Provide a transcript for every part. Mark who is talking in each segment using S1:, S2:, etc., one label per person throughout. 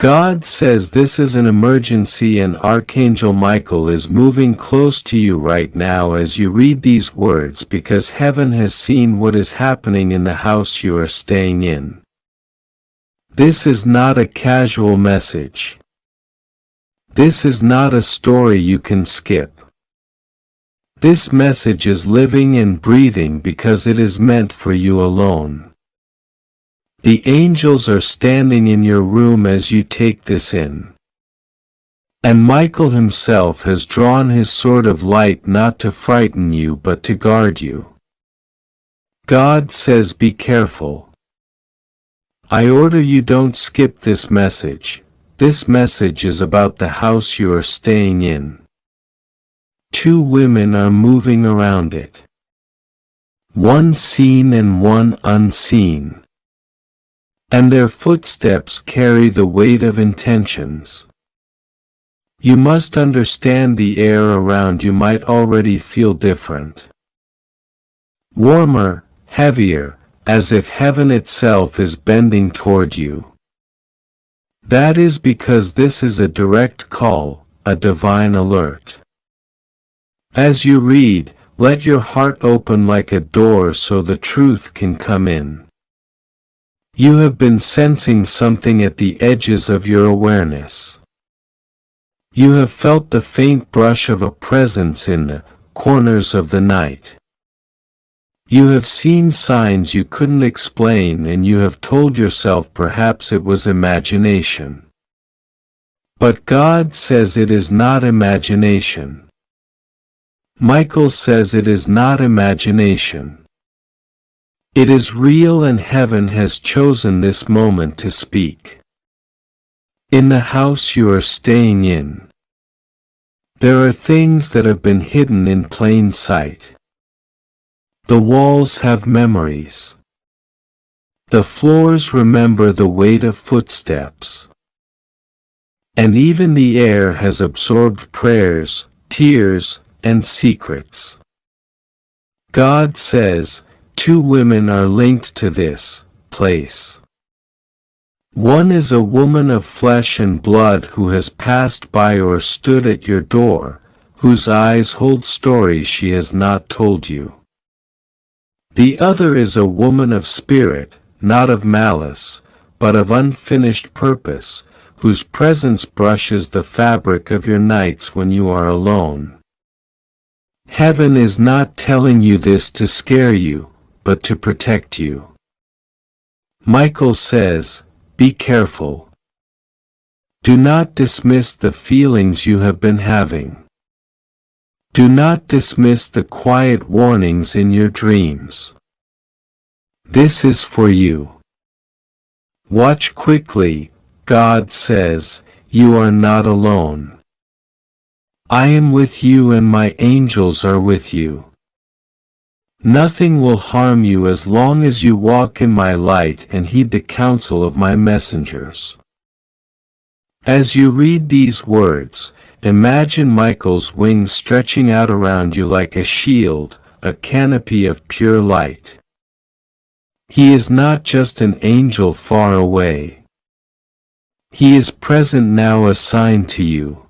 S1: God says this is an emergency and Archangel Michael is moving close to you right now as you read these words because heaven has seen what is happening in the house you are staying in. This is not a casual message. This is not a story you can skip. This message is living and breathing because it is meant for you alone. The angels are standing in your room as you take this in. And Michael himself has drawn his sword of light not to frighten you but to guard you. God says be careful. I order you don't skip this message. This message is about the house you are staying in. 2 women are moving around it. One seen and one unseen. And their footsteps carry the weight of intentions. You must understand the air around you might already feel different. Warmer, heavier, as if heaven itself is bending toward you. That is because this is a direct call, a divine alert. As you read, let your heart open like a door so the truth can come in. You have been sensing something at the edges of your awareness. You have felt the faint brush of a presence in the corners of the night. You have seen signs you couldn't explain and you have told yourself perhaps it was imagination. But God says it is not imagination. Michael says it is not imagination. It is real and heaven has chosen this moment to speak. In the house you are staying in, there are things that have been hidden in plain sight. The walls have memories. The floors remember the weight of footsteps. And even the air has absorbed prayers, tears, and secrets. God says, 2 women are linked to this place. One is a woman of flesh and blood who has passed by or stood at your door, whose eyes hold stories she has not told you. The other is a woman of spirit, not of malice, but of unfinished purpose, whose presence brushes the fabric of your nights when you are alone. Heaven is not telling you this to scare you, but to protect you. Michael says, be careful. Do not dismiss the feelings you have been having. Do not dismiss the quiet warnings in your dreams. This is for you. Watch quickly, God says, you are not alone. I am with you and my angels are with you. Nothing will harm you as long as you walk in my light and heed the counsel of my messengers. As you read these words, imagine Michael's wings stretching out around you like a shield, a canopy of pure light. He is not just an angel far away. He is present now assigned to you.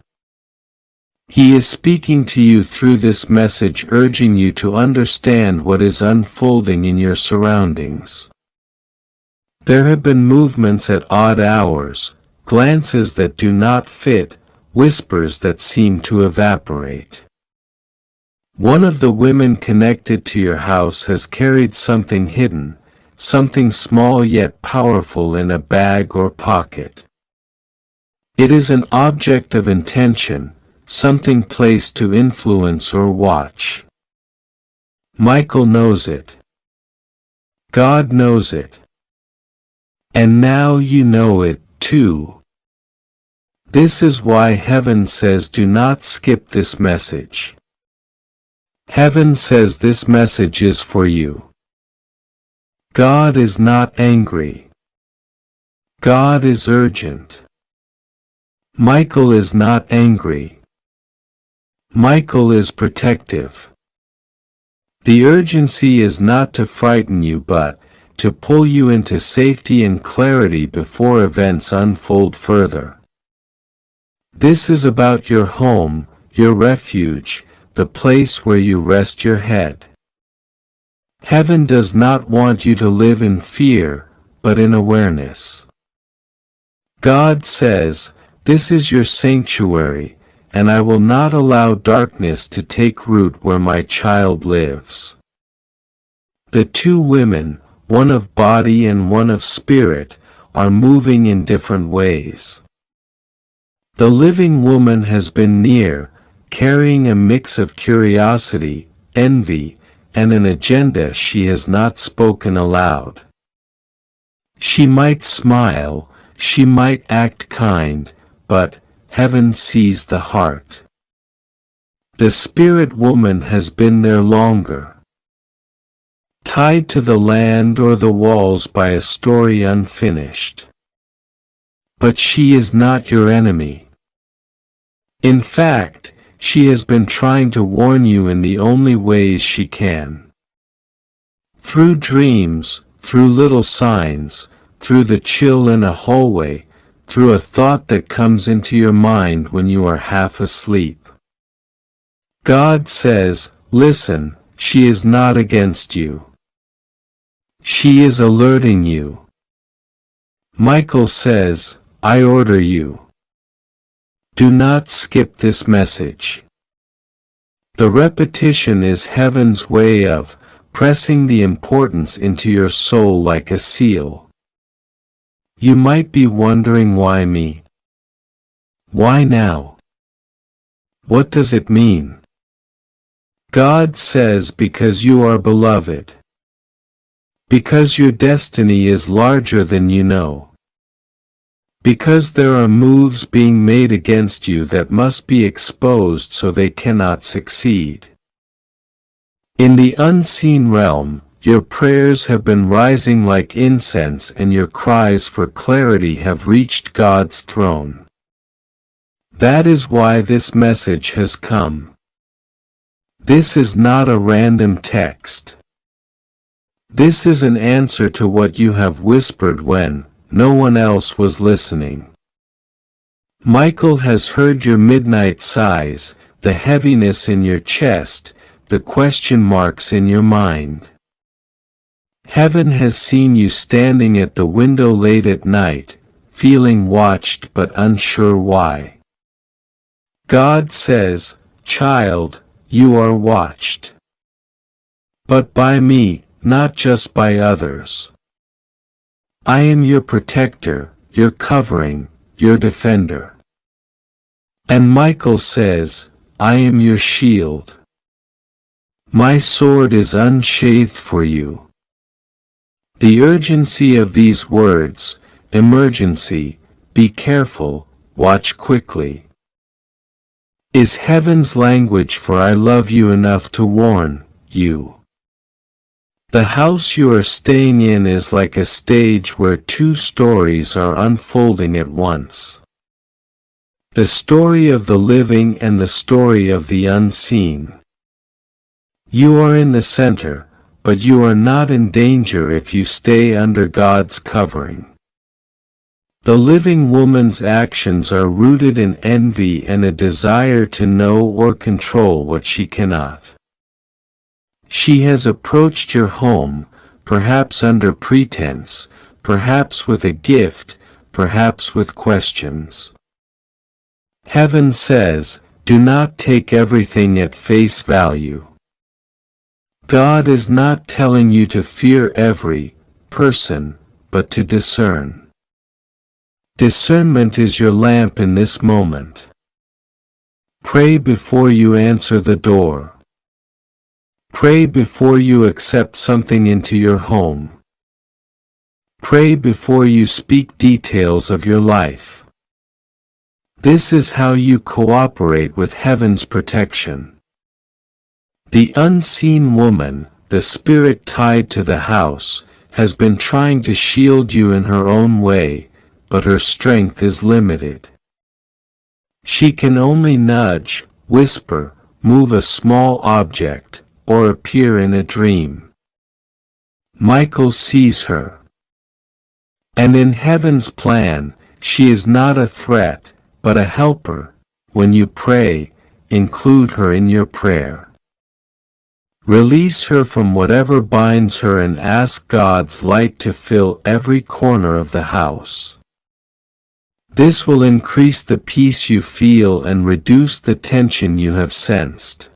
S1: He is speaking to you through this message, urging you to understand what is unfolding in your surroundings. There have been movements at odd hours, glances that do not fit, whispers that seem to evaporate. One of the women connected to your house has carried something hidden, something small yet powerful in a bag or pocket. It is an object of intention, something placed to influence or watch. Michael knows it. God knows it. And now you know it, too. This is why heaven says do not skip this message. Heaven says this message is for you. God is not angry. God is urgent. Michael is not angry. Michael is protective. The urgency is not to frighten you but to pull you into safety and clarity before events unfold further. This is about your home, your refuge, the place where you rest your head. Heaven does not want you to live in fear, but in awareness. God says, "This is your sanctuary, and I will not allow darkness to take root where my child lives." The two women, one of body and one of spirit, are moving in different ways. The living woman has been near, carrying a mix of curiosity, envy, and an agenda she has not spoken aloud. She might smile, she might act kind, but heaven sees the heart. The spirit woman has been there longer, tied to the land or the walls by a story unfinished. But she is not your enemy. In fact, she has been trying to warn you in the only ways she can. Through dreams, through little signs, through the chill in a hallway, through a thought that comes into your mind when you are half asleep. God says, "Listen, she is not against you. She is alerting you." Michael says, "I order you. Do not skip this message." The repetition is heaven's way of pressing the importance into your soul like a seal. You might be wondering, why me? Why now? What does it mean? God says, because you are beloved. Because your destiny is larger than you know. Because there are moves being made against you that must be exposed so they cannot succeed. In the unseen realm, your prayers have been rising like incense and your cries for clarity have reached God's throne. That is why this message has come. This is not a random text. This is an answer to what you have whispered when no one else was listening. Michael has heard your midnight sighs, the heaviness in your chest, the question marks in your mind. Heaven has seen you standing at the window late at night, feeling watched but unsure why. God says, "Child, you are watched. But by me, not just by others. I am your protector, your covering, your defender." And Michael says, "I am your shield. My sword is unsheathed for you." The urgency of these words, emergency, be careful, watch quickly, is heaven's language for I love you enough to warn you. The house you are staying in is like a stage where two stories are unfolding at once. The story of the living and the story of the unseen. You are in the center, but you are not in danger if you stay under God's covering. The living woman's actions are rooted in envy and a desire to know or control what she cannot. She has approached your home, perhaps under pretense, perhaps with a gift, perhaps with questions. Heaven says, "Do not take everything at face value." God is not telling you to fear every person, but to discern. Discernment is your lamp in this moment. Pray before you answer the door. Pray before you accept something into your home. Pray before you speak details of your life. This is how you cooperate with heaven's protection. The unseen woman, the spirit tied to the house, has been trying to shield you in her own way, but her strength is limited. She can only nudge, whisper, move a small object, or appear in a dream. Michael sees her. And in heaven's plan, she is not a threat, but a helper. When you pray, include her in your prayer. Release her from whatever binds her and ask God's light to fill every corner of the house. This will increase the peace you feel and reduce the tension you have sensed.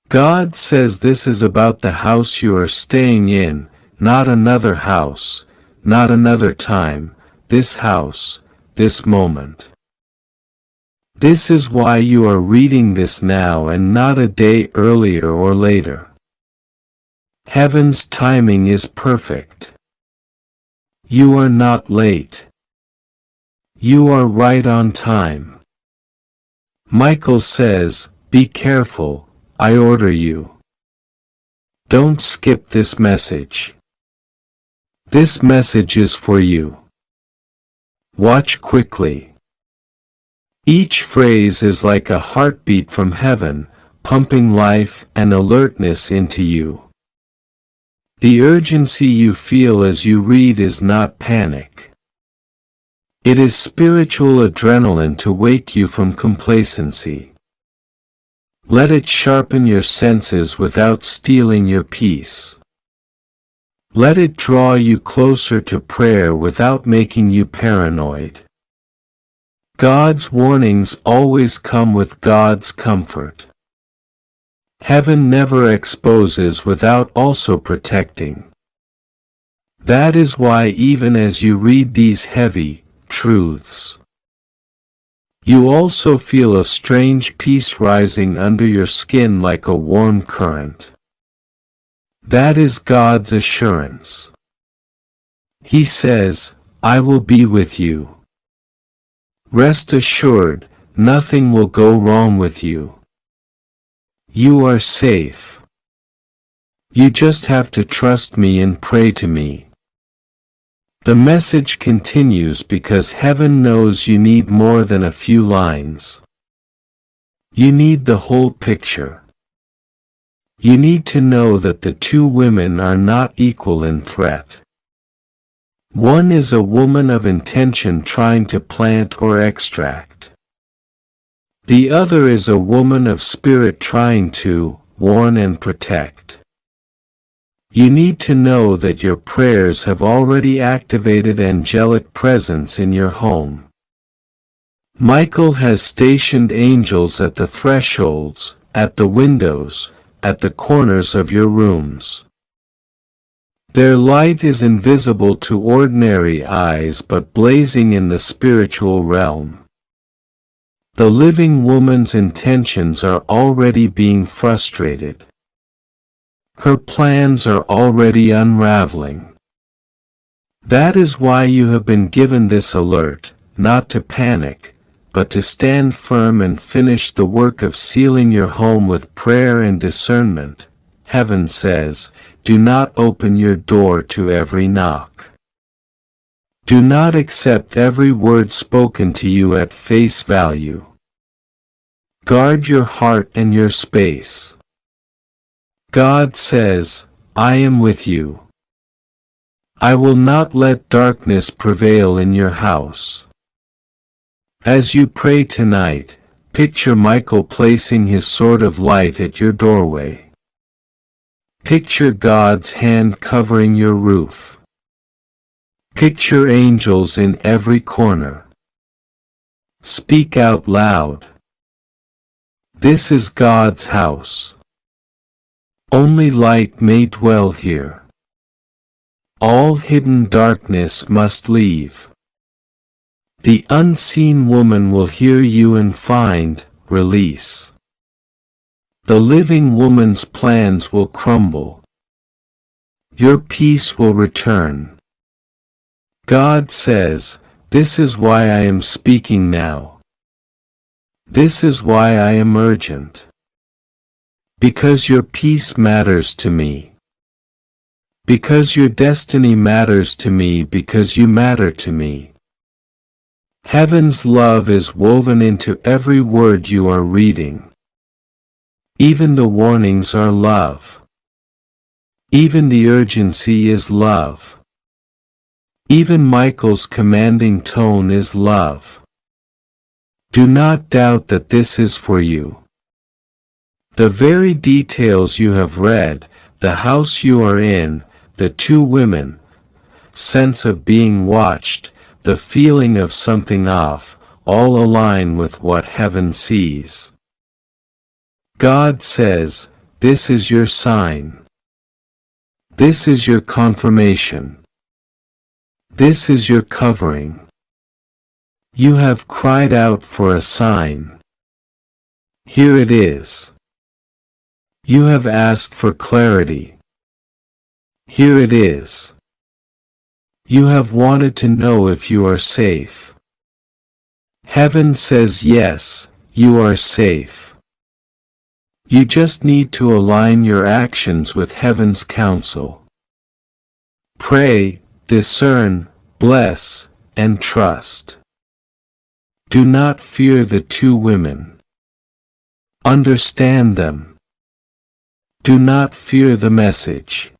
S1: God says this is about the house you are staying in, not another house, not another time, this house, this moment. This is why you are reading this now and not a day earlier or later. Heaven's timing is perfect. You are not late. You are right on time. Michael says, "Be careful, I order you. Don't skip this message. This message is for you. Watch quickly." Each phrase is like a heartbeat from heaven, pumping life and alertness into you. The urgency you feel as you read is not panic. It is spiritual adrenaline to wake you from complacency. Let it sharpen your senses without stealing your peace. Let it draw you closer to prayer without making you paranoid. God's warnings always come with God's comfort. Heaven never exposes without also protecting. That is why even as you read these heavy truths, you also feel a strange peace rising under your skin like a warm current. That is God's assurance. He says, "I will be with you. Rest assured, nothing will go wrong with you. You are safe. You just have to trust me and pray to me." The message continues because heaven knows you need more than a few lines. You need the whole picture. You need to know that the two women are not equal in threat. One is a woman of intention trying to plant or extract. The other is a woman of spirit trying to warn and protect. You need to know that your prayers have already activated angelic presence in your home. Michael has stationed angels at the thresholds, at the windows, at the corners of your rooms. Their light is invisible to ordinary eyes but blazing in the spiritual realm. The living woman's intentions are already being frustrated. Her plans are already unraveling. That is why you have been given this alert, not to panic, but to stand firm and finish the work of sealing your home with prayer and discernment. Heaven says, "Do not open your door to every knock. Do not accept every word spoken to you at face value. Guard your heart and your space." God says, "I am with you. I will not let darkness prevail in your house." As you pray tonight, picture Michael placing his sword of light at your doorway. Picture God's hand covering your roof. Picture angels in every corner. Speak out loud. This is God's house. Only light may dwell here. All hidden darkness must leave. The unseen woman will hear you and find release. The living woman's plans will crumble. Your peace will return. God says, "This is why I am speaking now. This is why I am urgent. Because your peace matters to me. Because your destiny matters to me, because you matter to me." Heaven's love is woven into every word you are reading. Even the warnings are love. Even the urgency is love. Even Michael's commanding tone is love. Do not doubt that this is for you. The very details you have read, the house you are in, the two women, sense of being watched, the feeling of something off, all align with what heaven sees. God says, this is your sign. This is your confirmation. This is your covering. You have cried out for a sign. Here it is. You have asked for clarity. Here it is. You have wanted to know if you are safe. Heaven says yes, you are safe. You just need to align your actions with heaven's counsel. Pray, discern, bless, and trust. Do not fear the two women. Understand them. Do not fear the message.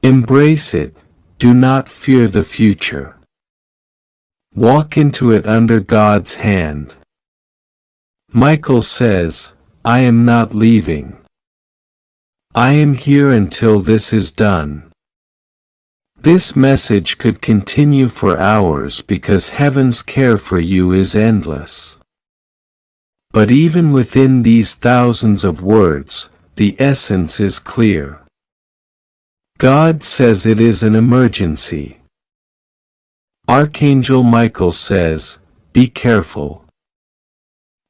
S1: Embrace it, do not fear the future. Walk into it under God's hand. Michael says, I am not leaving. I am here until this is done. This message could continue for hours because heaven's care for you is endless. But even within these thousands of words, the essence is clear. God says it is an emergency. Archangel Michael says, be careful.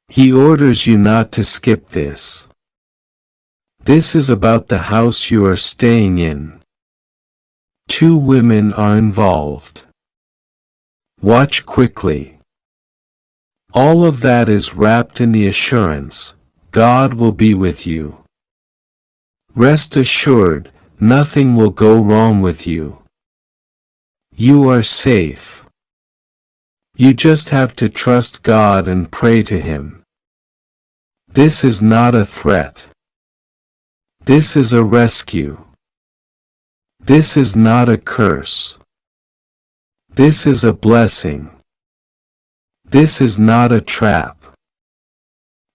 S1: He orders you not to skip this. This is about the house you are staying in. Two women are involved. Watch quickly. All of that is wrapped in the assurance, God will be with you. Rest assured, nothing will go wrong with you. You are safe. You just have to trust God and pray to Him. This is not a threat. This is a rescue. This is not a curse. This is a blessing. This is not a trap.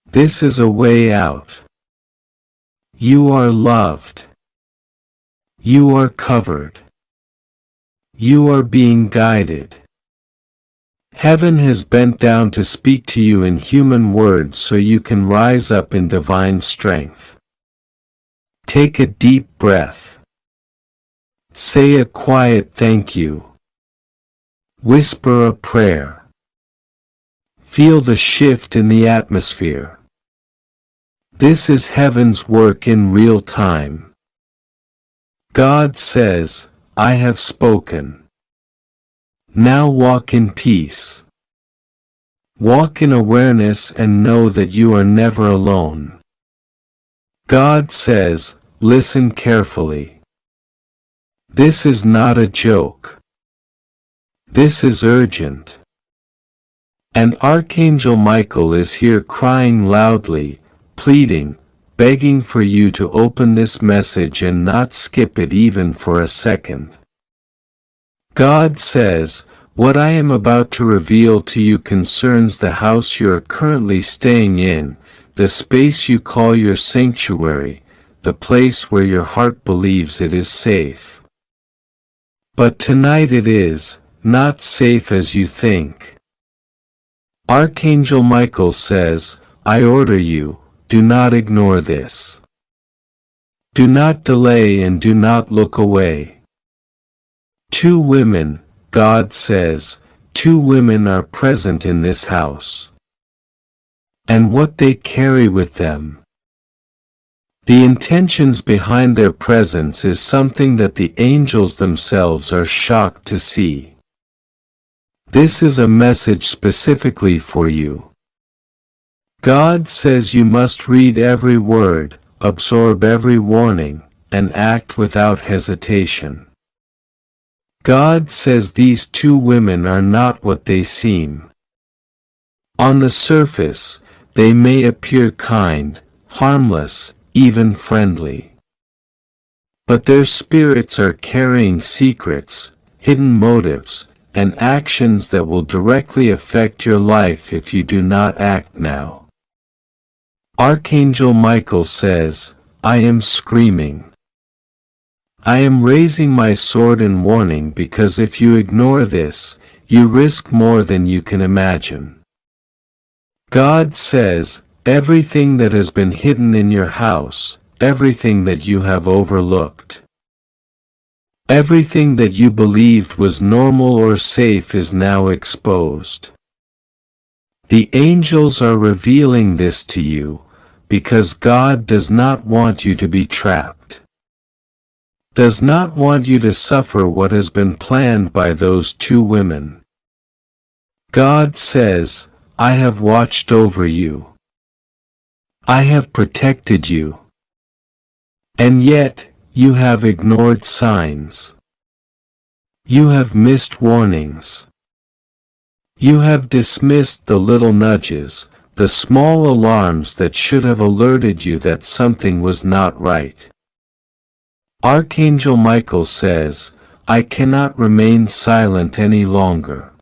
S1: This is a way out. You are loved. You are covered. You are being guided. Heaven has bent down to speak to you in human words so you can rise up in divine strength. Take a deep breath. Say a quiet thank you. Whisper a prayer. Feel the shift in the atmosphere. This is heaven's work in real time. God says, I have spoken. Now walk in peace. Walk in awareness and know that you are never alone. God says, listen carefully. This is not a joke. This is urgent. And Archangel Michael is here crying loudly, pleading, begging for you to open this message and not skip it even for a second. God says, what I am about to reveal to you concerns the house you are currently staying in, the space you call your sanctuary, the place where your heart believes it is safe. But tonight it is not safe as you think. Archangel Michael says, I order you, do not ignore this. Do not delay and do not look away. Two women, God says, two women are present in this house. And what they carry with them. The intentions behind their presence is something that the angels themselves are shocked to see. This is a message specifically for you. God says you must read every word, absorb every warning, and act without hesitation. God says these two women are not what they seem. On the surface, they may appear kind, harmless, even friendly. But their spirits are carrying secrets, hidden motives, and actions that will directly affect your life if you do not act now. Archangel Michael says, I am screaming. I am raising my sword in warning because if you ignore this, you risk more than you can imagine. God says, everything that has been hidden in your house, everything that you have overlooked, everything that you believed was normal or safe is now exposed. The angels are revealing this to you, because God does not want you to be trapped. Does not want you to suffer what has been planned by those two women. God says, I have watched over you. I have protected you. And yet, you have ignored signs. You have missed warnings. You have dismissed the little nudges, the small alarms that should have alerted you that something was not right. Archangel Michael says, I cannot remain silent any longer.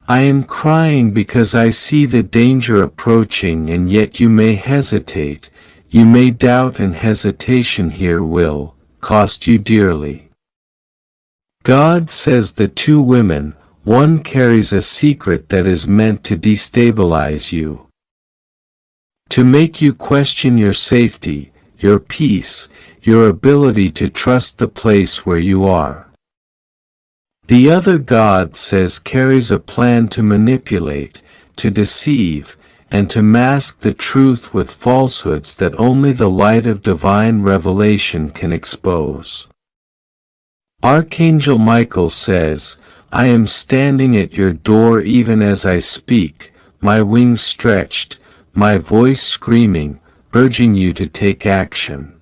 S1: I am crying because I see the danger approaching and yet you may hesitate, you may doubt, and hesitation here will cost you dearly. God says the two women, one carries a secret that is meant to destabilize you, to make you question your safety, your peace, your ability to trust the place where you are. The other, God says, carries a plan to manipulate, to deceive, and to mask the truth with falsehoods that only the light of divine revelation can expose. Archangel Michael says, I am standing at your door even as I speak, my wings stretched, my voice screaming, urging you to take action.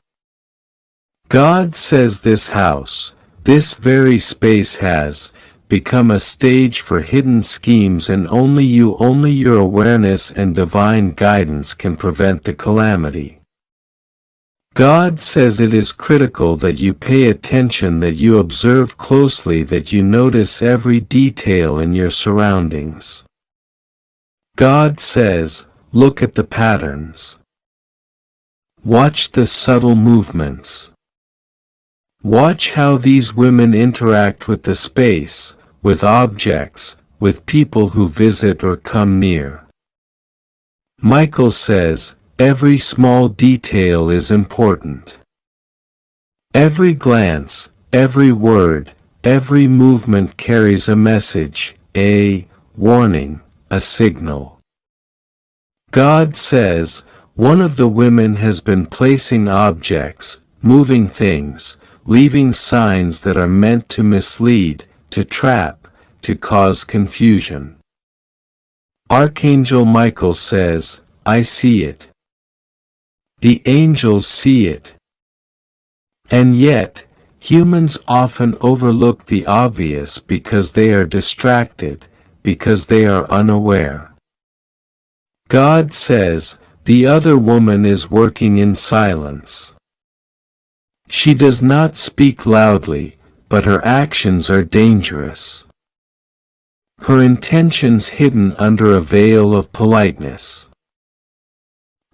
S1: God says this house, this very space has become a stage for hidden schemes, and only your awareness and divine guidance can prevent the calamity. God says it is critical that you pay attention, that you observe closely, that you notice every detail in your surroundings. God says, look at the patterns. Watch the subtle movements. Watch how these women interact with the space, with objects, with people who visit or come near. Michael says, every small detail is important. Every glance, every word, every movement carries a message, a warning, a signal. God says, one of the women has been placing objects, moving things, leaving signs that are meant to mislead, to trap, to cause confusion. Archangel Michael says, I see it. The angels see it. And yet, humans often overlook the obvious because they are distracted, because they are unaware. God says, the other woman is working in silence. She does not speak loudly, but her actions are dangerous. Her intentions hidden under a veil of politeness.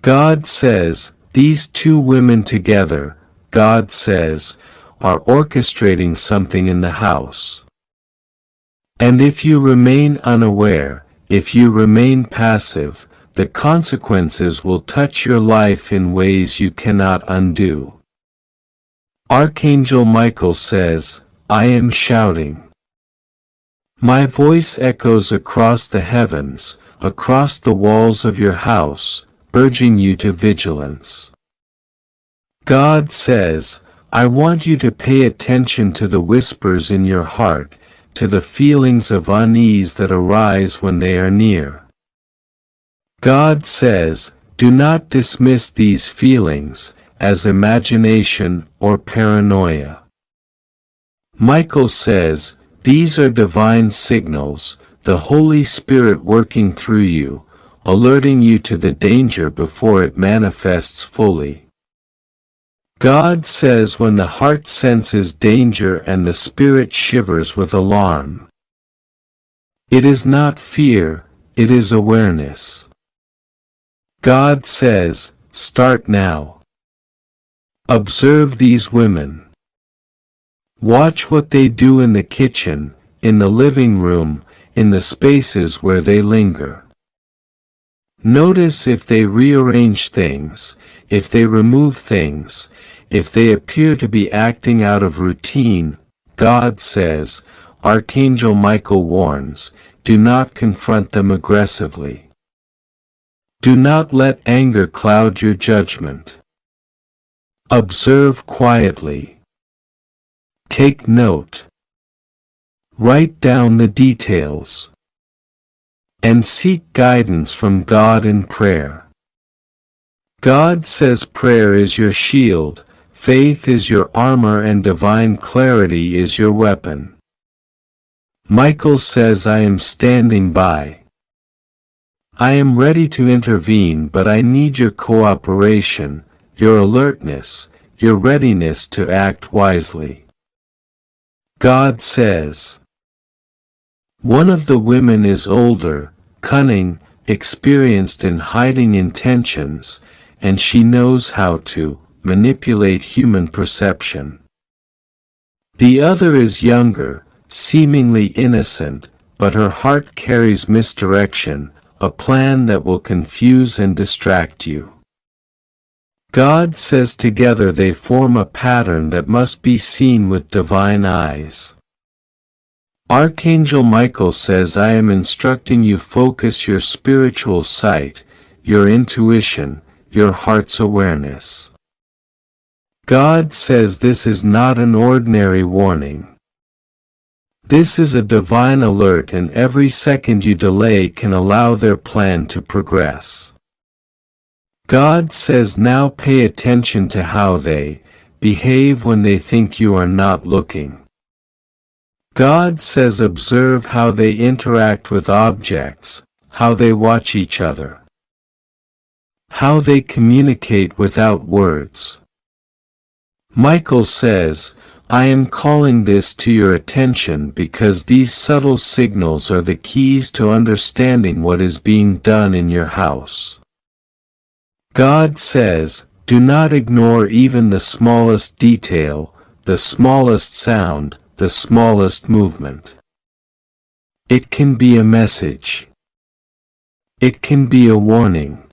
S1: God says, these two women together, God says, are orchestrating something in the house. And if you remain unaware, if you remain passive, the consequences will touch your life in ways you cannot undo. Archangel Michael says, I am shouting. My voice echoes across the heavens, across the walls of your house, urging you to vigilance. God says, I want you to pay attention to the whispers in your heart, to the feelings of unease that arise when they are near. God says, do not dismiss these feelings as imagination or paranoia. Michael says, these are divine signals, the Holy Spirit working through you, alerting you to the danger before it manifests fully. God says when the heart senses danger and the spirit shivers with alarm. It is not fear, it is awareness. God says, start now. Observe these women. Watch what they do in the kitchen, in the living room, in the spaces where they linger. Notice if they rearrange things, if they remove things, if they appear to be acting out of routine. God says, Archangel Michael warns, do not confront them aggressively. Do not let anger cloud your judgment. Observe quietly. Take note. Write down the details. And seek guidance from God in prayer. God says prayer is your shield, faith is your armor, and divine clarity is your weapon. Michael says, I am standing by. I am ready to intervene, but I need your cooperation, your alertness, your readiness to act wisely. God says, one of the women is older, cunning, experienced in hiding intentions, and she knows how to manipulate human perception. The other is younger, seemingly innocent, but her heart carries misdirection, a plan that will confuse and distract you. God says together they form a pattern that must be seen with divine eyes. Archangel Michael says, I am instructing you, focus your spiritual sight, your intuition, your heart's awareness. God says this is not an ordinary warning. This is a divine alert, and every second you delay can allow their plan to progress. God says now pay attention to how they behave when they think you are not looking. God says observe how they interact with objects, how they watch each other, how they communicate without words. Michael says, I am calling this to your attention because these subtle signals are the keys to understanding what is being done in your house. God says, do not ignore even the smallest detail, the smallest sound, the smallest movement. It can be a message. It can be a warning.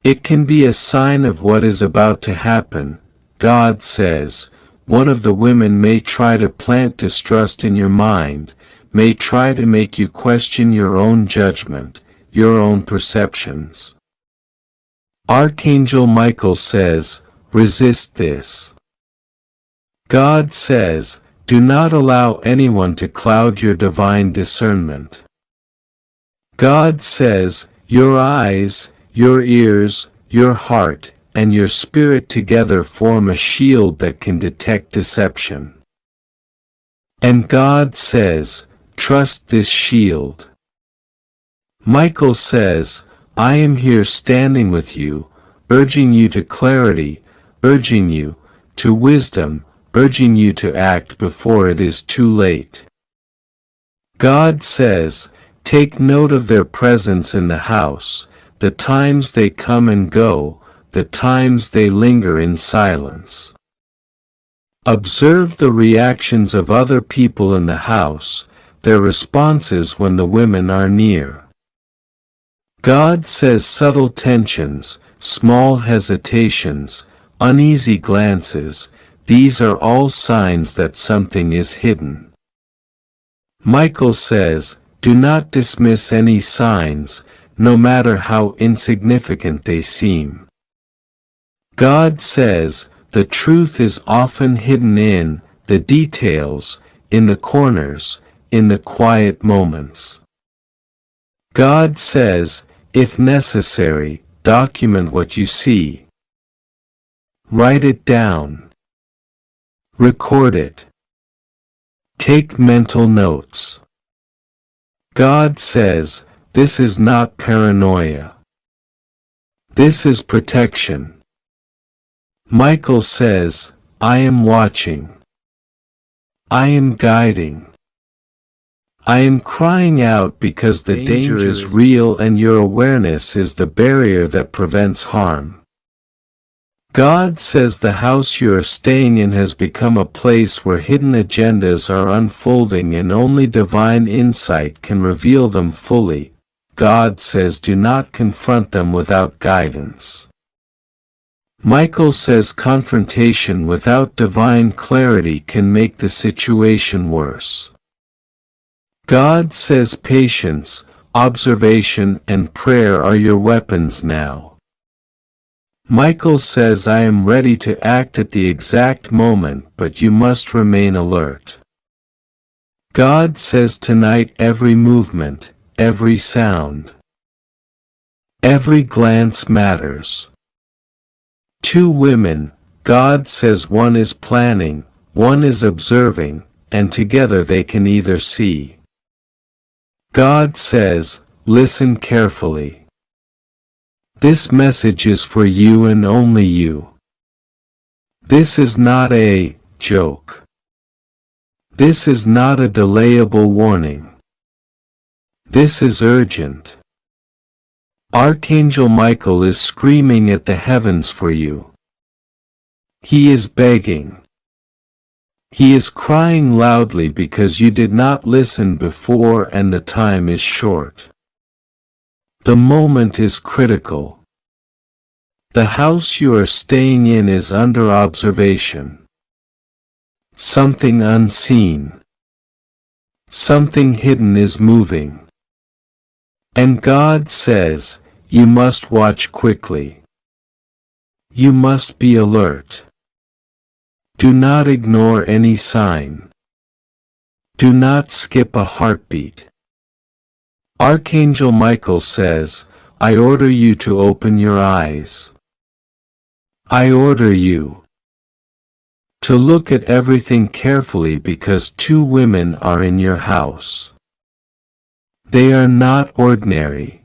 S1: It can be a sign of what is about to happen. God says, one of the women may try to plant distrust in your mind, may try to make you question your own judgment, your own perceptions. Archangel Michael says, resist this. God says, do not allow anyone to cloud your divine discernment. God says, your eyes, your ears, your heart, and your spirit together form a shield that can detect deception. And God says, trust this shield. Michael says, I am here standing with you, urging you to clarity, urging you to wisdom, urging you to act before it is too late. God says, take note of their presence in the house, the times they come and go, the times they linger in silence. Observe the reactions of other people in the house, their responses when the women are near. God says subtle tensions, small hesitations, uneasy glances, these are all signs that something is hidden. Michael says, do not dismiss any signs, no matter how insignificant they seem. God says, the truth is often hidden in the details, in the corners, in the quiet moments. God says, if necessary, document what you see. Write it down. Record it. Take mental notes. God says, this is not paranoia. This is protection. Michael says, I am watching. I am guiding. I am crying out because the danger is real and your awareness is the barrier that prevents harm. God says the house you are staying in has become a place where hidden agendas are unfolding and only divine insight can reveal them fully. God says do not confront them without guidance. Michael says confrontation without divine clarity can make the situation worse. God says patience, observation, and prayer are your weapons now. Michael says I am ready to act at the exact moment, but you must remain alert. God says tonight every movement, every sound, every glance matters. Two women, God says one is planning, one is observing, and together they can either see. God says, listen carefully. This message is for you and only you. This is not a joke. This is not a delayable warning. This is urgent. Archangel Michael is screaming at the heavens for you. He is begging. He is crying loudly because you did not listen before and the time is short. The moment is critical. The house you are staying in is under observation. Something unseen, something hidden is moving. And God says, you must watch quickly. You must be alert. Do not ignore any sign. Do not skip a heartbeat. Archangel Michael says, I order you to open your eyes. I order you to look at everything carefully because two women are in your house. They are not ordinary.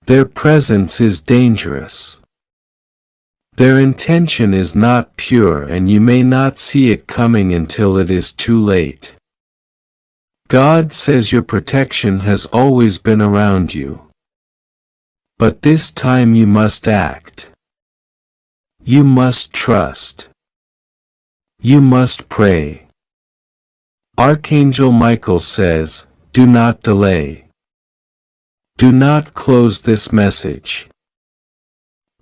S1: Their presence is dangerous. Their intention is not pure and you may not see it coming until it is too late. God says your protection has always been around you. But this time you must act. You must trust. You must pray. Archangel Michael says, do not delay. Do not close this message.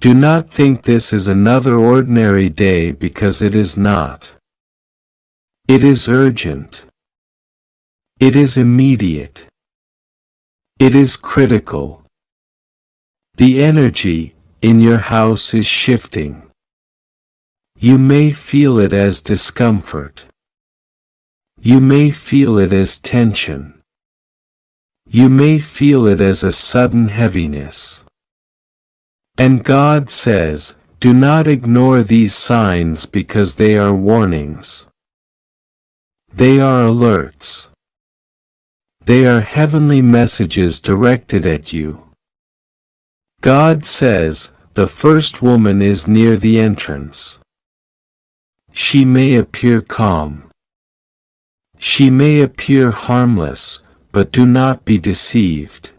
S1: Do not think this is another ordinary day because it is not. It is urgent. It is immediate. It is critical. The energy in your house is shifting. You may feel it as discomfort. You may feel it as tension. You may feel it as a sudden heaviness. And God says, do not ignore these signs because they are warnings. They are alerts. They are heavenly messages directed at you. God says, the first woman is near the entrance. She may appear calm. She may appear harmless, but do not be deceived.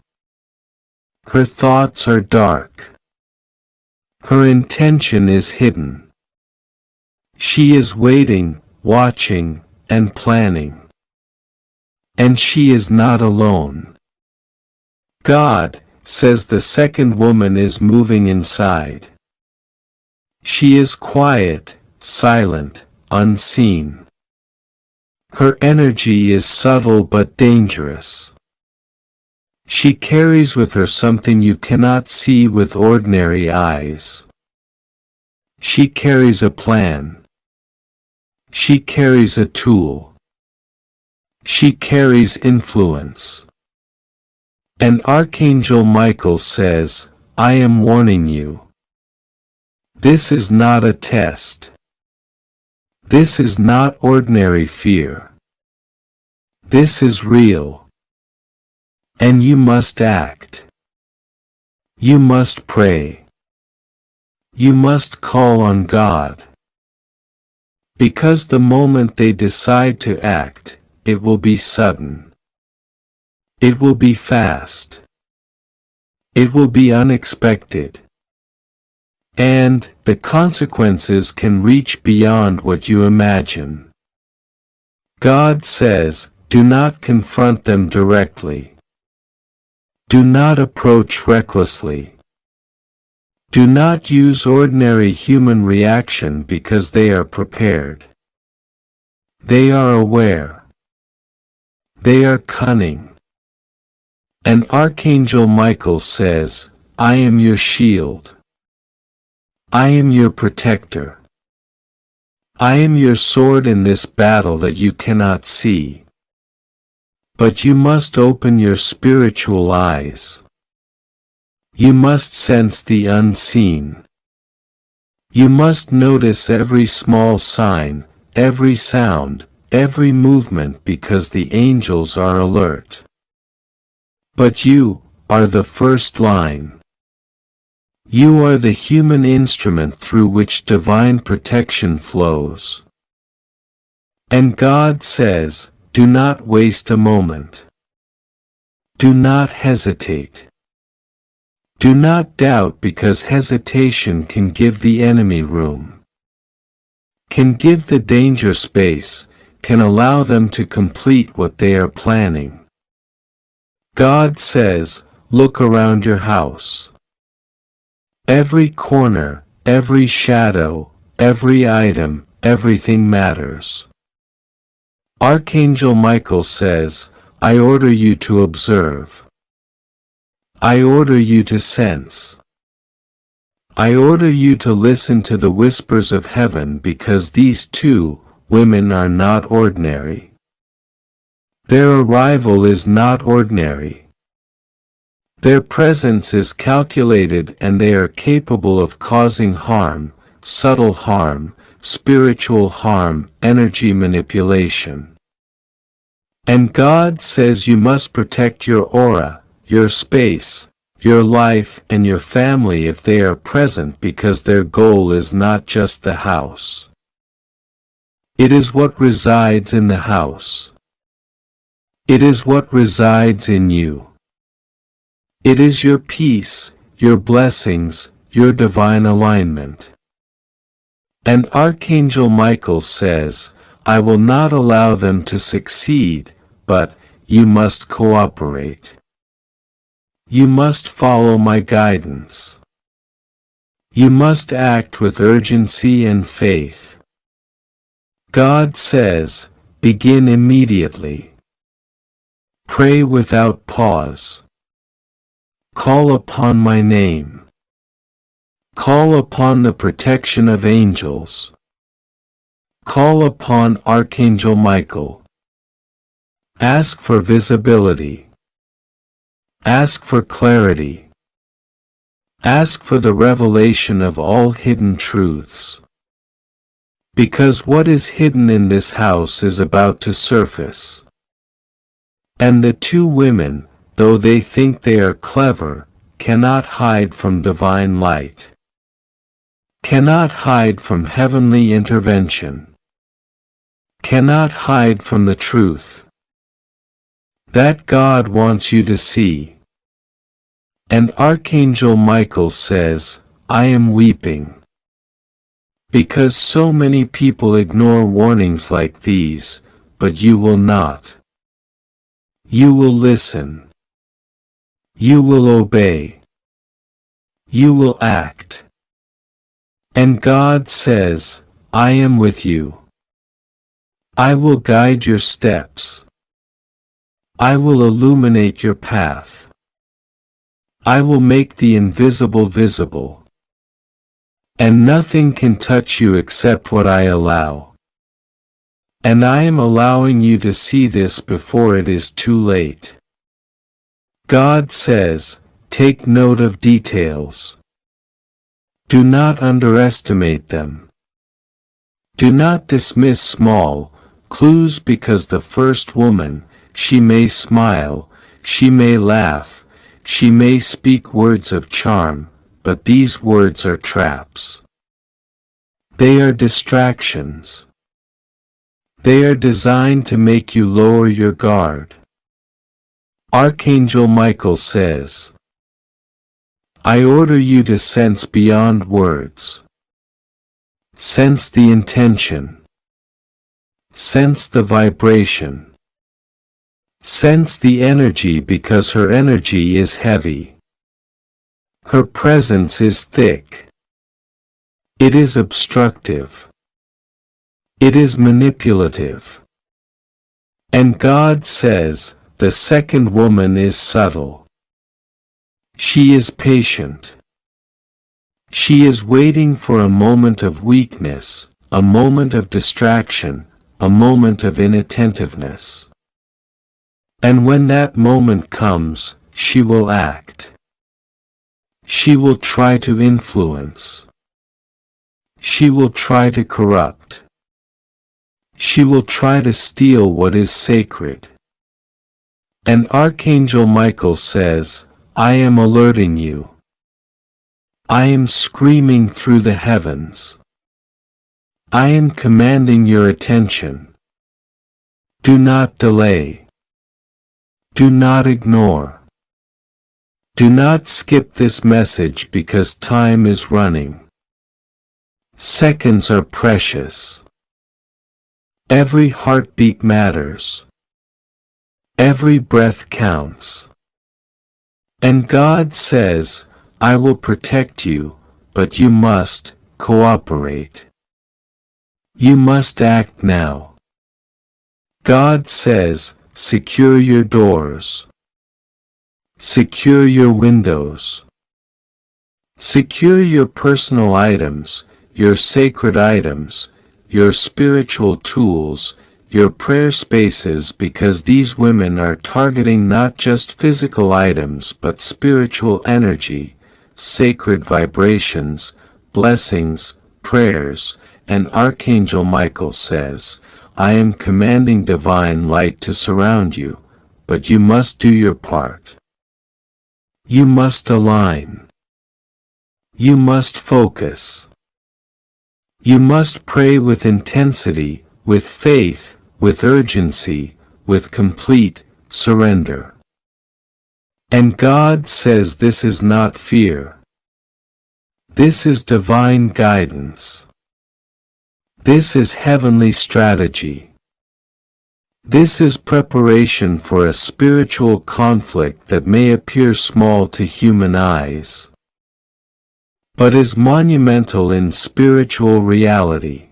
S1: Her thoughts are dark. Her intention is hidden. She is waiting, watching, and planning. And she is not alone. God says the second woman is moving inside. She is quiet, silent, unseen. Her energy is subtle but dangerous. She carries with her something you cannot see with ordinary eyes. She carries a plan. She carries a tool. She carries influence. And Archangel Michael says, I am warning you. This is not a test. This is not ordinary fear. This is real. And you must act. You must pray. You must call on God. Because the moment they decide to act, it will be sudden. It will be fast. It will be unexpected. And the consequences can reach beyond what you imagine. God says, do not confront them directly. Do not approach recklessly. Do not use ordinary human reaction because they are prepared. They are aware. They are cunning. And Archangel Michael says, I am your shield. I am your protector. I am your sword in this battle that you cannot see. But you must open your spiritual eyes. You must sense the unseen. You must notice every small sign, every sound, every movement because the angels are alert. But you are the first line. You are the human instrument through which divine protection flows. And God says, do not waste a moment. Do not hesitate. Do not doubt because hesitation can give the enemy room. Can give the danger space, can allow them to complete what they are planning. God says, look around your house. Every corner, every shadow, every item, everything matters. Archangel Michael says, I order you to observe. I order you to sense. I order you to listen to the whispers of heaven because these two women are not ordinary. Their arrival is not ordinary. Their presence is calculated and they are capable of causing harm, subtle harm, spiritual harm, energy manipulation. And God says you must protect your aura, your space, your life and your family if they are present because their goal is not just the house. It is what resides in the house. It is what resides in you. It is your peace, your blessings, your divine alignment. And Archangel Michael says, I will not allow them to succeed, but you must cooperate. You must follow my guidance. You must act with urgency and faith. God says, begin immediately. Pray without pause. Call upon my name. Call upon the protection of angels. Call upon Archangel Michael. Ask for visibility. Ask for clarity. Ask for the revelation of all hidden truths. Because what is hidden in this house is about to surface. And the two women, though they think they are clever, cannot hide from divine light. Cannot hide from heavenly intervention. Cannot hide from the truth that God wants you to see. And Archangel Michael says, I am weeping. Because so many people ignore warnings like these, but you will not. You will listen. You will obey. You will act. And God says, I am with you. I will guide your steps. I will illuminate your path. I will make the invisible visible. And nothing can touch you except what I allow. And I am allowing you to see this before it is too late. God says, take note of details. Do not underestimate them. Do not dismiss small clues because the first woman, she may smile, she may laugh, she may speak words of charm, but these words are traps. They are distractions. They are designed to make you lower your guard. Archangel Michael says, I order you to sense beyond words. Sense the intention. Sense the vibration. Sense the energy, because her energy is heavy. Her presence is thick. It is obstructive. It is manipulative. And God says, the second woman is subtle. She is patient. She is waiting for a moment of weakness, a moment of distraction, a moment of inattentiveness. And when that moment comes, she will act. She will try to influence. She will try to corrupt. She will try to steal what is sacred. And Archangel Michael says, I am alerting you. I am screaming through the heavens. I am commanding your attention. Do not delay. Do not ignore. Do not skip this message, because time is running. Seconds are precious. Every heartbeat matters. Every breath counts. And God says, I will protect you, but you must cooperate. You must act now. God says, secure your doors. Secure your windows. Secure your personal items, your sacred items, your spiritual tools, your prayer spaces, because these women are targeting not just physical items but spiritual energy, sacred vibrations, blessings, prayers. And Archangel Michael says, I am commanding divine light to surround you, but you must do your part. You must align. You must focus. You must pray with intensity, with faith, with urgency, with complete surrender. And God says this is not fear. This is divine guidance. This is heavenly strategy. This is preparation for a spiritual conflict that may appear small to human eyes, but is monumental in spiritual reality.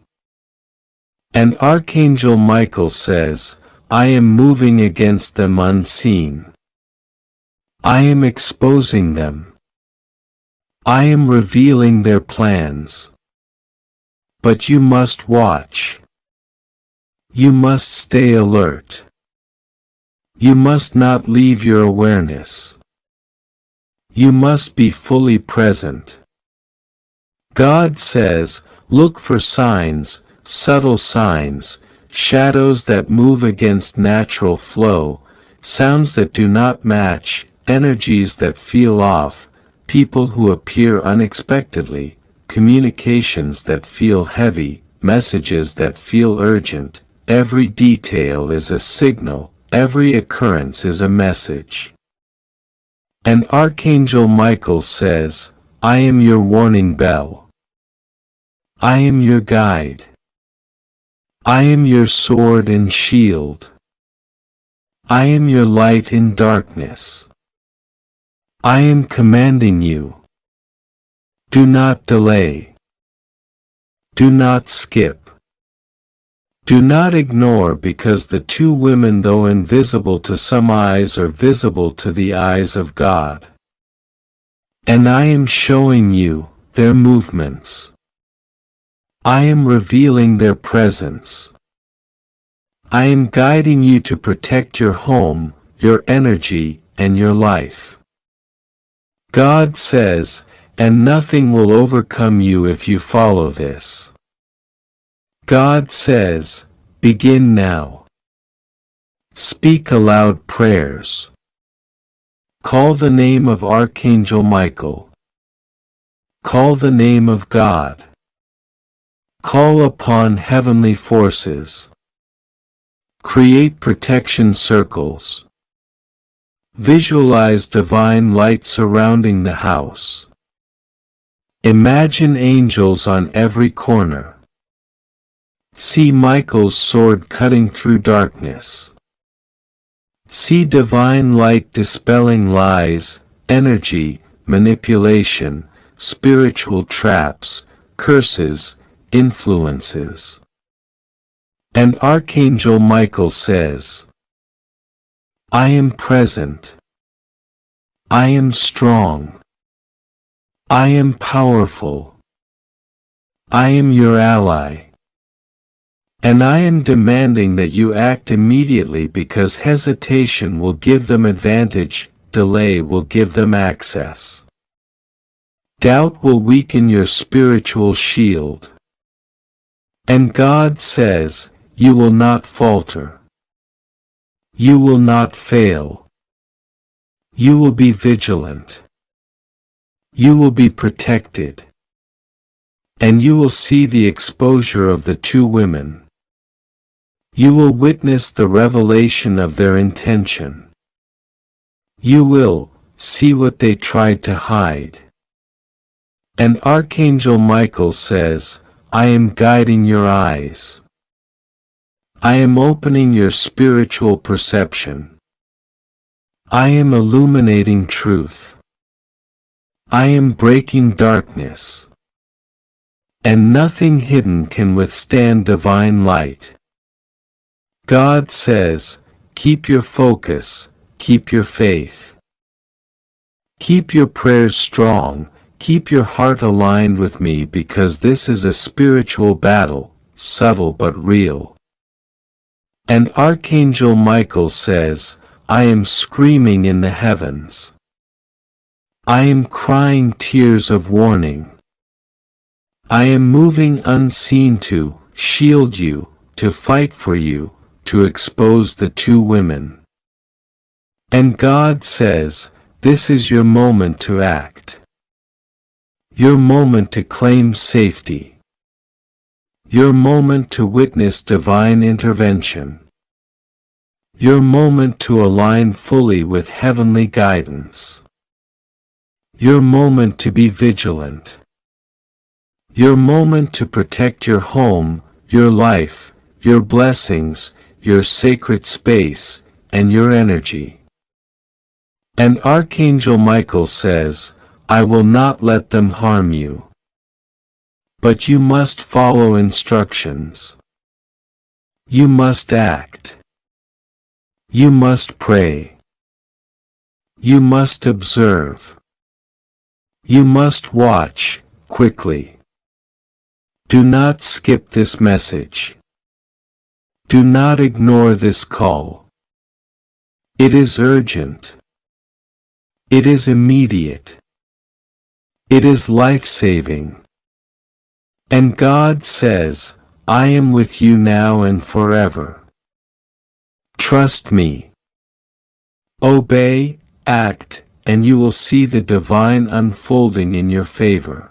S1: And Archangel Michael says, I am moving against them unseen. I am exposing them. I am revealing their plans. But you must watch. You must stay alert. You must not leave your awareness. You must be fully present. God says, look for signs, subtle signs, shadows that move against natural flow, sounds that do not match, energies that feel off, people who appear unexpectedly, communications that feel heavy, messages that feel urgent. Every detail is a signal, every occurrence is a message. And Archangel Michael says, I am your warning bell. I am your guide. I am your sword and shield. I am your light in darkness. I am commanding you. Do not delay. Do not skip. Do not ignore, because the two women, though invisible to some eyes, are visible to the eyes of God. And I am showing you their movements. I am revealing their presence. I am guiding you to protect your home, your energy, and your life. God says, and nothing will overcome you if you follow this. God says, begin now. Speak aloud prayers. Call the name of Archangel Michael. Call the name of God. Call upon heavenly forces. Create protection circles. Visualize divine light surrounding the house. Imagine angels on every corner. See Michael's sword cutting through darkness. See divine light dispelling lies, energy, manipulation, spiritual traps, curses, influences. And Archangel Michael says, I am present. I am strong. I am powerful. I am your ally. And I am demanding that you act immediately, because hesitation will give them advantage, delay will give them access. Doubt will weaken your spiritual shield. And God says, you will not falter. You will not fail. You will be vigilant. You will be protected. And you will see the exposure of the two women. You will witness the revelation of their intention. You will see what they tried to hide. And Archangel Michael says, I am guiding your eyes. I am opening your spiritual perception. I am illuminating truth. I am breaking darkness. And nothing hidden can withstand divine light. God says, keep your focus, keep your faith. Keep your prayers strong, keep your heart aligned with me, because this is a spiritual battle, subtle but real. And Archangel Michael says, I am screaming in the heavens. I am crying tears of warning. I am moving unseen to shield you, to fight for you, to expose the two women. And God says, this is your moment to act. Your moment to claim safety. Your moment to witness divine intervention. Your moment to align fully with heavenly guidance. Your moment to be vigilant. Your moment to protect your home, your life, your blessings, your sacred space, and your energy. And Archangel Michael says, I will not let them harm you. But you must follow instructions. You must act. You must pray. You must observe. You must watch, quickly. Do not skip this message. Do not ignore this call. It is urgent. It is immediate. It is life-saving. And God says, I am with you now and forever. Trust me. Obey, act, and you will see the divine unfolding in your favor.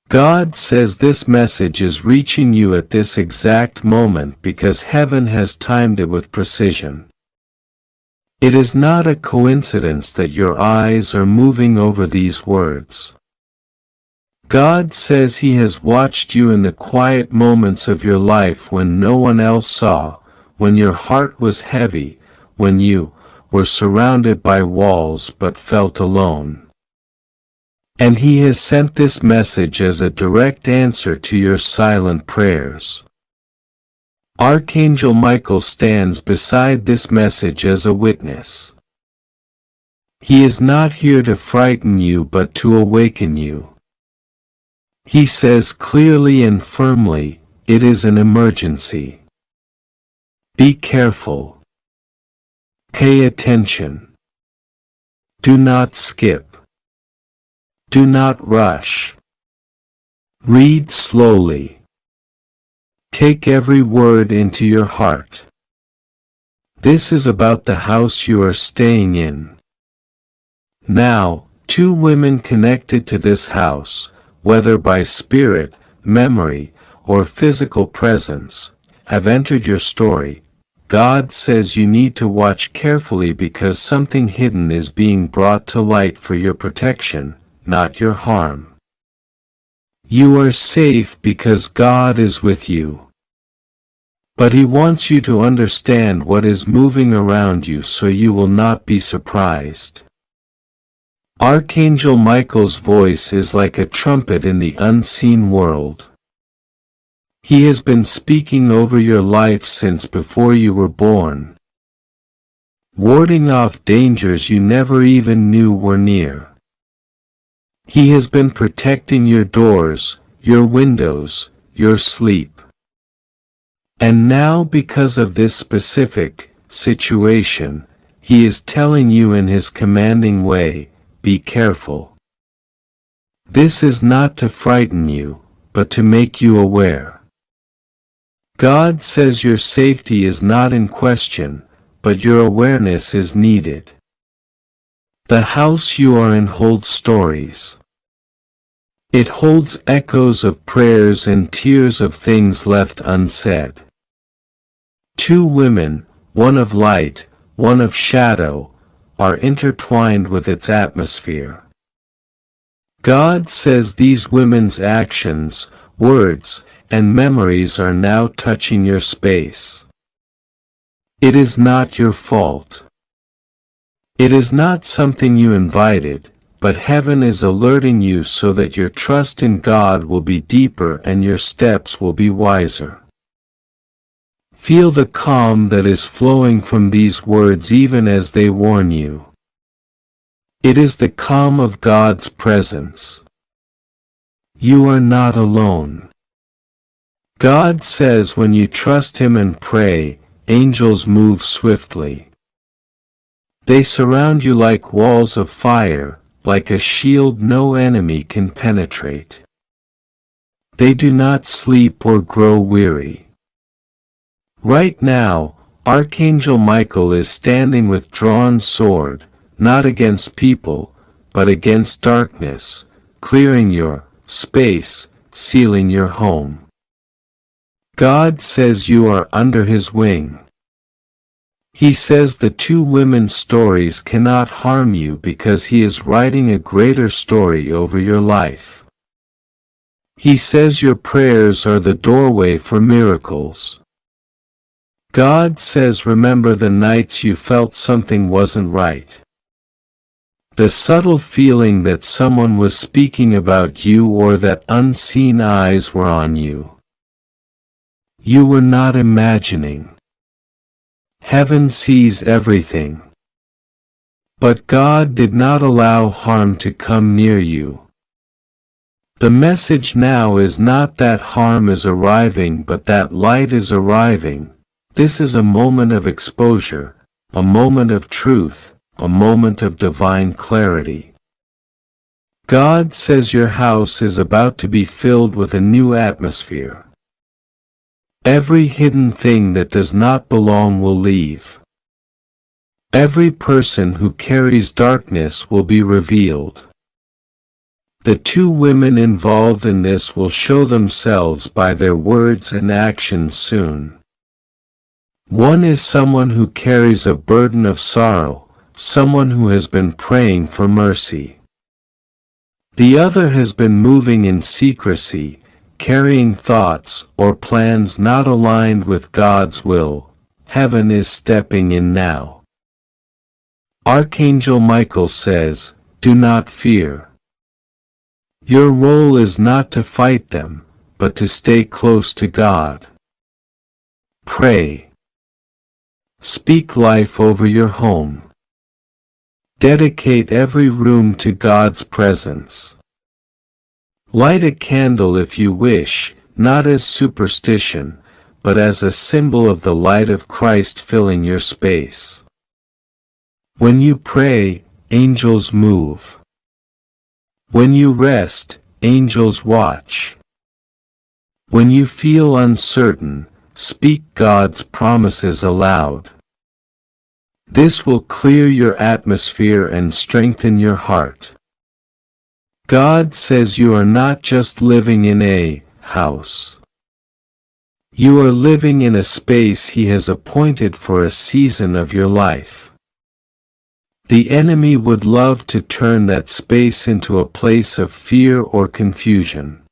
S1: God says this message is reaching you at this exact moment because heaven has timed it with precision. It is not a coincidence that your eyes are moving over these words. God says He has watched you in the quiet moments of your life when no one else saw, when your heart was heavy, when you were surrounded by walls but felt alone. And He has sent this message as a direct answer to your silent prayers. Archangel Michael stands beside this message as a witness. He is not here to frighten you but to awaken you. He says clearly and firmly, it is an emergency. Be careful. Pay attention. Do not skip. Do not rush. Read slowly. Take every word into your heart. This is about the house you are staying in. Now, Two women connected to this house, whether by spirit, memory, or physical presence, have entered your story. God says you need to watch carefully because something hidden is being brought to light for your protection, not your harm. You are safe because God is with you. But He wants you to understand what is moving around you so you will not be surprised. Archangel Michael's voice is like a trumpet in the unseen world. He has been speaking over your life since before you were born, warding off dangers you never even knew were near. He has been protecting your doors, your windows, your sleep. And now, because of this specific situation, He is telling you in His commanding way, be careful. This is not to frighten you, but to make you aware. God says your safety is not in question, but your awareness is needed. The house you are in holds stories. It holds echoes of prayers and tears of things left unsaid. Two women, one of light, one of shadow, are intertwined with its atmosphere. God says these women's actions, words, and memories are now touching your space. It is not your fault. It is not something you invited, but heaven is alerting you so that your trust in God will be deeper and your steps will be wiser. Feel the calm that is flowing from these words even as they warn you. It is the calm of God's presence. You are not alone. God says when you trust Him and pray, angels move swiftly. They surround you like walls of fire, like a shield no enemy can penetrate. They do not sleep or grow weary. Right now, Archangel Michael is standing with drawn sword, not against people, but against darkness, clearing your space, sealing your home. God says you are under His wing. He says the two women's stories cannot harm you because He is writing a greater story over your life. He says your prayers are the doorway for miracles. God says remember the nights you felt something wasn't right. The subtle feeling that someone was speaking about you or that unseen eyes were on you. You were not imagining. Heaven sees everything. But God did not allow harm to come near you. The message now is not that harm is arriving but that light is arriving. This is a moment of exposure, a moment of truth, a moment of divine clarity. God says your house is about to be filled with a new atmosphere. Every hidden thing that does not belong will leave. Every person who carries darkness will be revealed. The two women involved in this will show themselves by their words and actions soon. One is someone who carries a burden of sorrow, someone who has been praying for mercy. The other has been moving in secrecy, carrying thoughts or plans not aligned with God's will. Heaven is stepping in now. Archangel Michael says, do not fear. Your role is not to fight them, but to stay close to God. Pray. Speak life over your home. Dedicate every room to God's presence. Light a candle if you wish, not as superstition, but as a symbol of the light of Christ filling your space. When you pray, angels move. When you rest, angels watch. When you feel uncertain, speak God's promises aloud. This will clear your atmosphere and strengthen your heart. God says you are not just living in a house. You are living in a space He has appointed for a season of your life. The enemy would love to turn that space into a place of fear or confusion.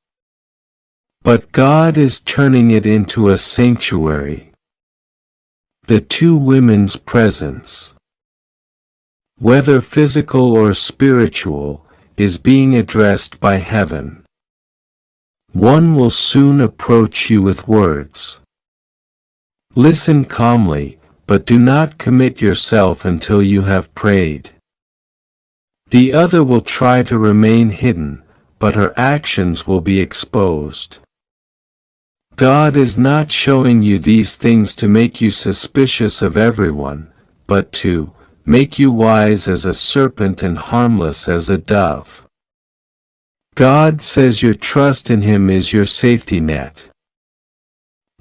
S1: But God is turning it into a sanctuary. The two women's presence, whether physical or spiritual, is being addressed by heaven. One will soon approach you with words. Listen calmly, but do not commit yourself until you have prayed. The other will try to remain hidden, but her actions will be exposed. God is not showing you these things to make you suspicious of everyone, but to make you wise as a serpent and harmless as a dove. God says your trust in Him is your safety net.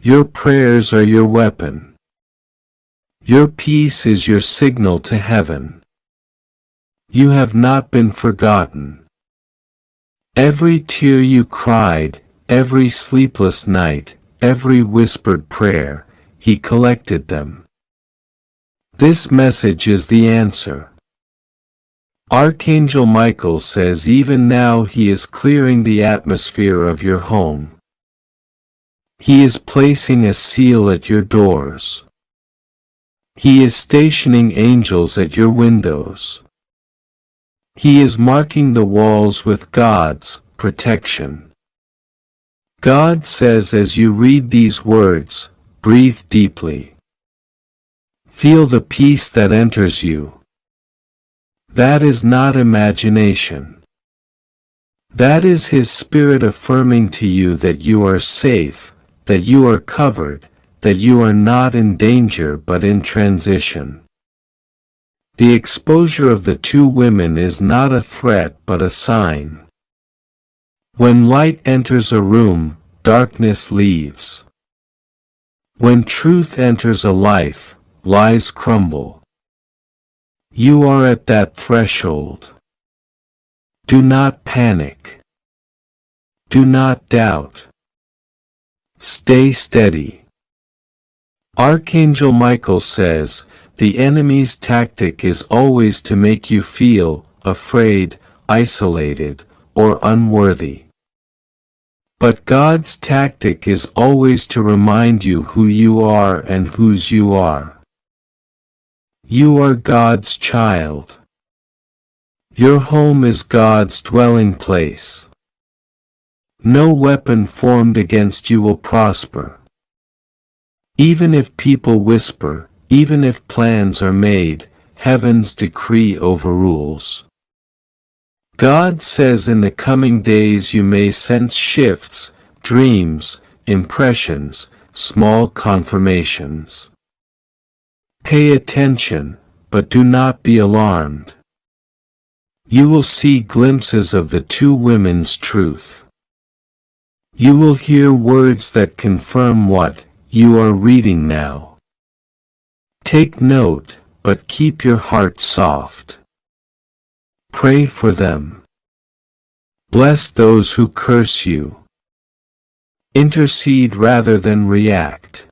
S1: Your prayers are your weapon. Your peace is your signal to heaven. You have not been forgotten. Every tear you cried, every sleepless night, every whispered prayer, He collected them. This message is the answer. Archangel Michael says even now he is clearing the atmosphere of your home. He is placing a seal at your doors. He is stationing angels at your windows. He is marking the walls with God's protection. God says as you read these words, breathe deeply. Feel the peace that enters you. That is not imagination. That is His Spirit affirming to you that you are safe, that you are covered, that you are not in danger but in transition. The exposure of the two women is not a threat but a sign. When light enters a room, darkness leaves. When truth enters a life, lies crumble. You are at that threshold. Do not panic. Do not doubt. Stay steady. Archangel Michael says, the enemy's tactic is always to make you feel afraid, isolated, or unworthy. But God's tactic is always to remind you who you are and whose you are. You are God's child. Your home is God's dwelling place. No weapon formed against you will prosper. Even if people whisper, even if plans are made, heaven's decree overrules. God says in the coming days you may sense shifts, dreams, impressions, small confirmations. Pay attention, but do not be alarmed. You will see glimpses of the two women's truth. You will hear words that confirm what you are reading now. Take note, but keep your heart soft. Pray for them. Bless those who curse you. Intercede rather than react.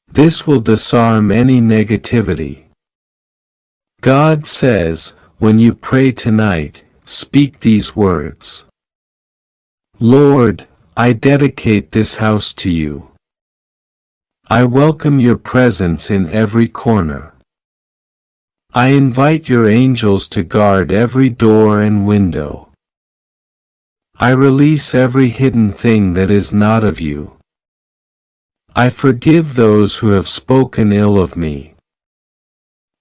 S1: This will disarm any negativity. God says, when you pray tonight, speak these words. Lord, I dedicate this house to you. I welcome your presence in every corner. I invite your angels to guard every door and window. I release every hidden thing that is not of you. I forgive those who have spoken ill of me.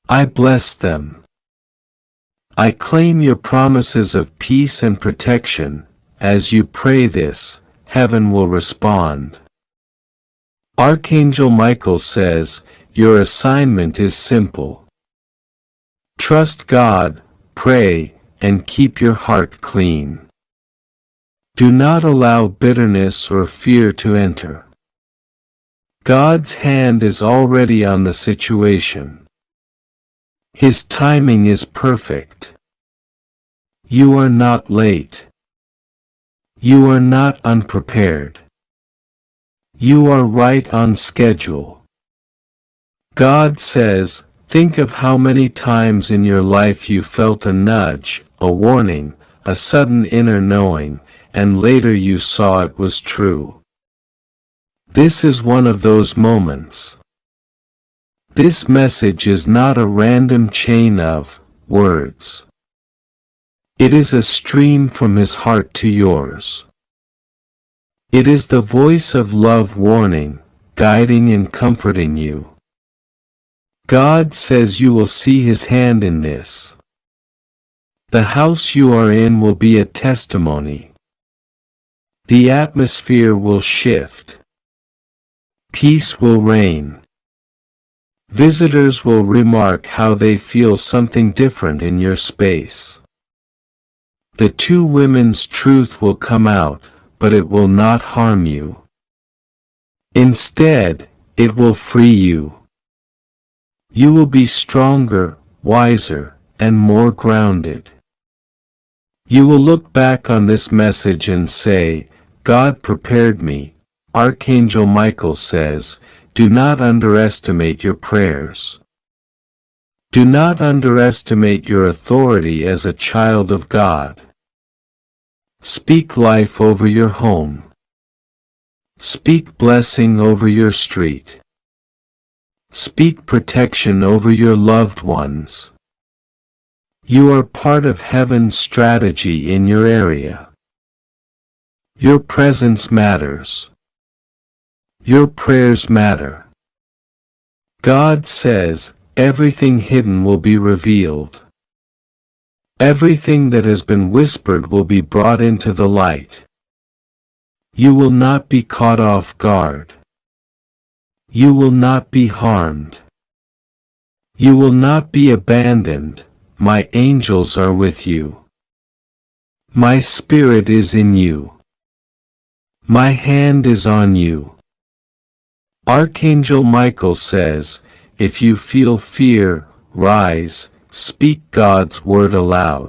S1: I bless them. I claim your promises of peace and protection. As you pray this, heaven will respond. Archangel Michael says, your assignment is simple. Trust God, pray, and keep your heart clean. Do not allow bitterness or fear to enter. God's hand is already on the situation. His timing is perfect. You are not late. You are not unprepared. You are right on schedule. God says, think of how many times in your life you felt a nudge, a warning, a sudden inner knowing, and later you saw it was true. This is one of those moments. This message is not a random chain of words. It is a stream from His heart to yours. It is the voice of love warning, guiding and comforting you. God says you will see His hand in this. The house you are in will be a testimony. The atmosphere will shift. Peace will reign. Visitors will remark how they feel something different in your space. The two women's truth will come out, but it will not harm you. Instead, it will free you. You will be stronger, wiser, and more grounded. You will look back on this message and say, God prepared me. Archangel Michael says, do not underestimate your prayers. Do not underestimate your authority as a child of God. Speak life over your home. Speak blessing over your street. Speak protection over your loved ones. You are part of heaven's strategy in your area. Your presence matters. Your prayers matter. God says, everything hidden will be revealed. Everything that has been whispered will be brought into the light. You will not be caught off guard. You will not be harmed. You will not be abandoned. My angels are with you. My spirit is in you. My hand is on you. Archangel Michael says, if you feel fear, rise, speak God's word aloud.